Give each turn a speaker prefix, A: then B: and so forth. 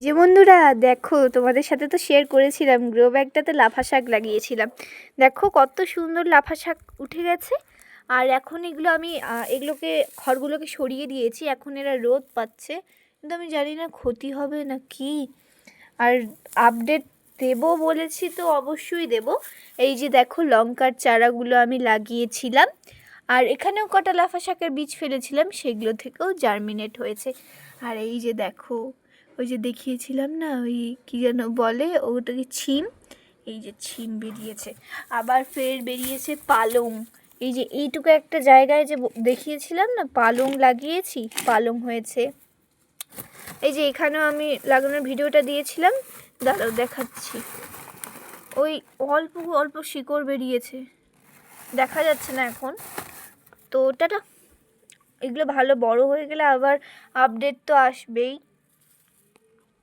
A: যে বন্ধুরা দেখো, তোমাদের সাথে তো শেয়ার করেছিলাম গ্রো ব্যাগটাতে লাফা শাক লাগিয়েছিলাম। দেখো কত সুন্দর লাফা শাক উঠে গেছে। আর এখন এগুলো আমি এগুলোকে খড়গুলোকে সরিয়ে দিয়েছি, এখন এরা রোদ পাচ্ছে, কিন্তু আমি জানি না ক্ষতি হবে না কি। আর আপডেট দেবো বলেছি তো অবশ্যই দেব। এই যে দেখো লঙ্কার চারাগুলো আমি লাগিয়েছিলাম, আর এখানেও কটা লাফা শাকের বীজ ফেলেছিলাম, সেগুলো থেকেও জার্মিনেট হয়েছে। আর এই যে দেখো, ওই যে দেখিয়েছিলাম না, ওই কী যেন বলে ওটাকে, ছিম। এই যে ছিম বেরিয়েছে, আবার ফের বেরিয়েছে পালং। এই যে এইটুকু একটা জায়গায় যে দেখিয়েছিলাম না পালং লাগিয়েছি, পালং হয়েছে। এই যে এখানেও আমি লাগানোর ভিডিওটা দিয়েছিলাম, দাঁড়াও দেখাচ্ছি। ওই অল্প অল্প শিকড় বেরিয়েছে, দেখা যাচ্ছে না এখন। তো ওটা এগুলো ভালো বড় হয়ে গেলে আবার আপডেট তো আসবেই।